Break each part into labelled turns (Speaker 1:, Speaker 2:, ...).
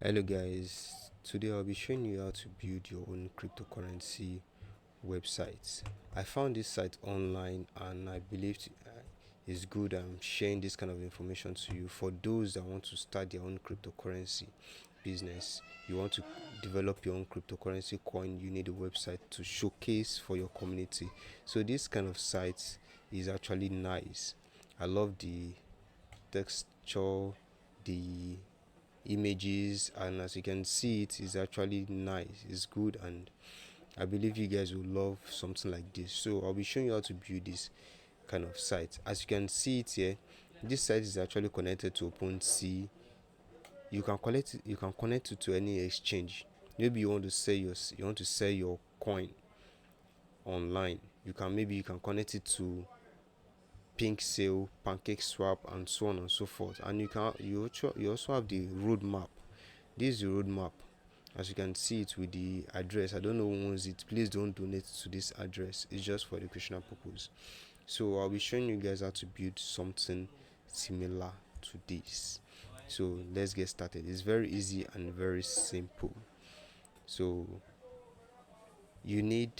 Speaker 1: Hello guys, today I'll be showing you how to build your own cryptocurrency website. I found this site online and I believe it's good. I'm sharing this kind of information to you for those that want to start their own cryptocurrency business. You want to develop your own cryptocurrency coin, you need a website to showcase for your community. So this kind of site is actually nice. I love the texture, the images, and as you can see it is actually nice, it's good, and I believe you guys will love something like this. So I'll be showing you how to build this kind of site. As you can see it here, this site is actually connected to OpenSea. You can connect it to any exchange. Maybe you want to sell your coin online. You can connect it to PinkSale, PancakeSwap, and so on and so forth. And you also have the roadmap. This is the roadmap. As you can see it with the address. I don't know who owns it. Please don't donate to this address. It's just for educational purpose. So I'll be showing you guys how to build something similar to this. So let's get started. It's very easy and very simple. So you need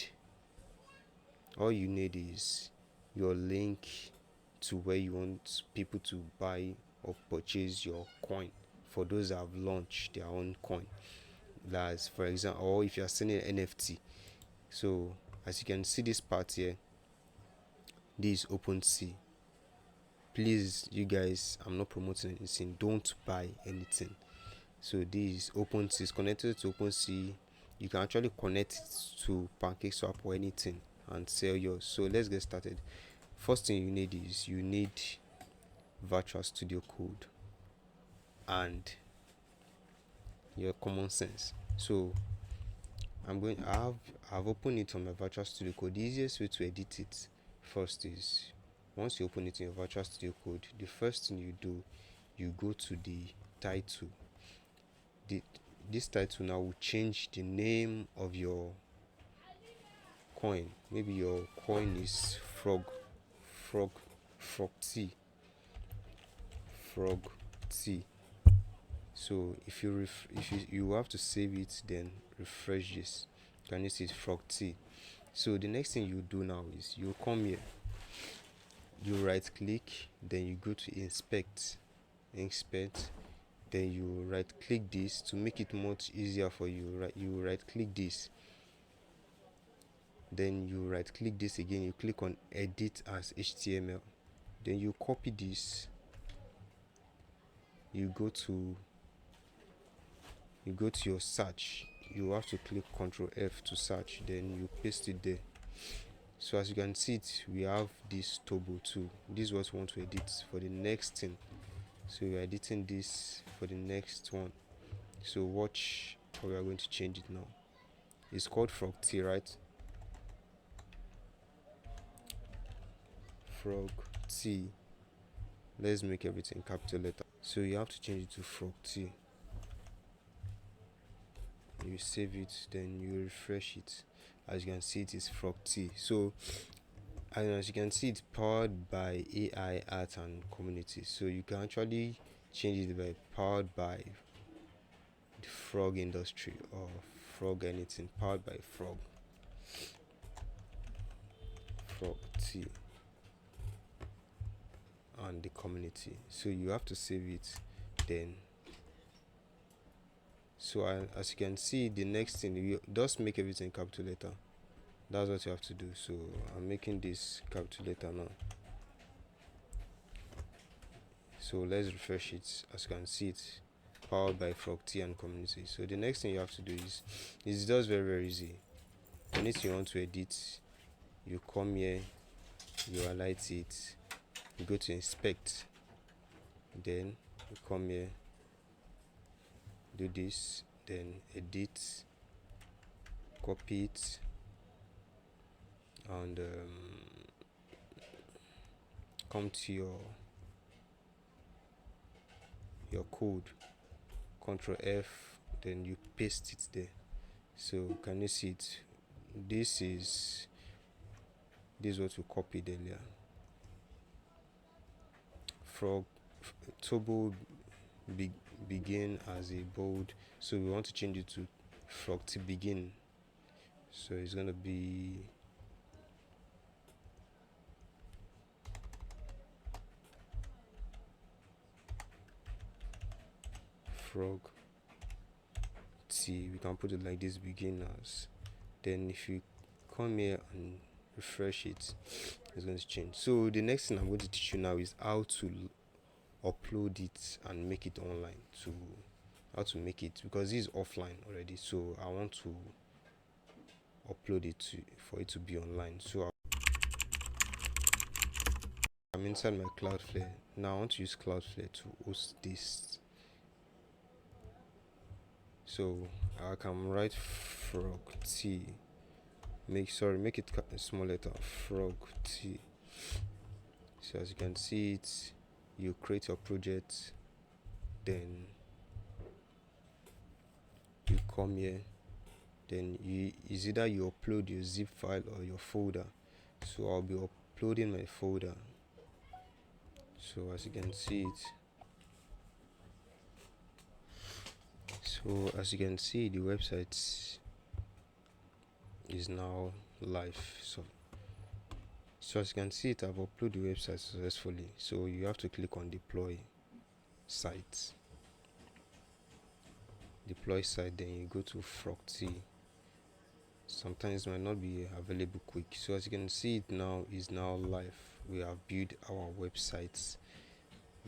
Speaker 1: all you need is your link to where you want people to buy or purchase your coin, for those that have launched their own coin. That's, for example, or if you are selling an NFT. So as you can see this part here, this is OpenSea. Please, you guys, I'm not promoting anything. Don't buy anything. So this is OpenSea. It's connected to OpenSea. You can actually connect it to PancakeSwap or anything and sell yours. So let's get started. First thing you need is you need Virtual Studio Code and your common sense. So I've opened it on my Virtual Studio Code. The easiest way to edit it first is, once you open it in your Virtual Studio Code, the first thing you do, you go to the title. This title now will change the name of your coin. Maybe your coin is frog frog tea frog tea. So if you have to save it, then refresh this. Can you see it's frog tea? So the next thing you do now is you come here, you right click, then you go to inspect, then you right click this to make it much easier for you. You right click this, then you right click this again, you click on edit as HTML, then you copy this, you go to your search. You have to click Ctrl F to search, then you paste it there. So as you can see it, we have this Turbo too. This is what we want to edit for the next thing. So we are editing this for the next one. So watch how we are going to change it now. It's called frog tea, right? Frog tea. Let's make everything capital letter. So you have to change it to frog tea. You save it, then you refresh it. As you can see, it is frog tea. So and as you can see, it's powered by AI art and community. So you can actually change it by powered by the frog industry or frog anything, powered by frog tea and the community. So you have to save it, then so as you can see, the next thing, you just make everything capital letter. That's what you have to do. So I'm making this capital letter now. So let's refresh it. As you can see, it's powered by frog tea and community. So the next thing you have to do is, it's just very easy. Anything you want to edit, you come here, you highlight it, you go to inspect, then you come here, do this, then edit, copy it, and come to your code, Ctrl F, then you paste it there. So can you see it? This is what we copied earlier. Frog Turbo begin as a bold, so we want to change it to frog to begin. So it's gonna be frog T. We can put it like this, beginners. Then if you come here and refresh it, it's going to change. So the next thing I'm going to teach you now is how to upload it and make it online. To how to make it, because this is offline already, so I want to upload it for it to be online. So I'm inside my Cloudflare now. I want to use Cloudflare to host this. So I can write frog T. Make it a small letter, frog T. So as you can see it, you create your project, then you come here, then is either you upload your zip file or your folder. So I'll be uploading my folder. So as you can see it, the website is now live. So as you can see it, I've uploaded the website successfully. So you have to click on deploy site, then you go to frog T. Sometimes it might not be available quick. So as you can see it now is now live. We have built our websites,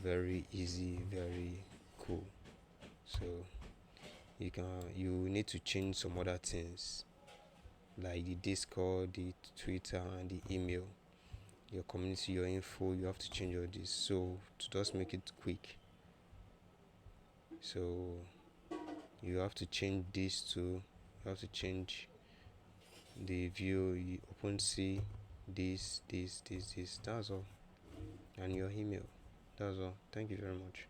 Speaker 1: very easy, very cool. So you need to change some other things like the Discord, the Twitter, and the email, your community, your info. You have to change all this, so to just make it quick, so you have to change this too. You have to change the view, OpenSea, this, that's all, and your email. That's all. Thank you very much.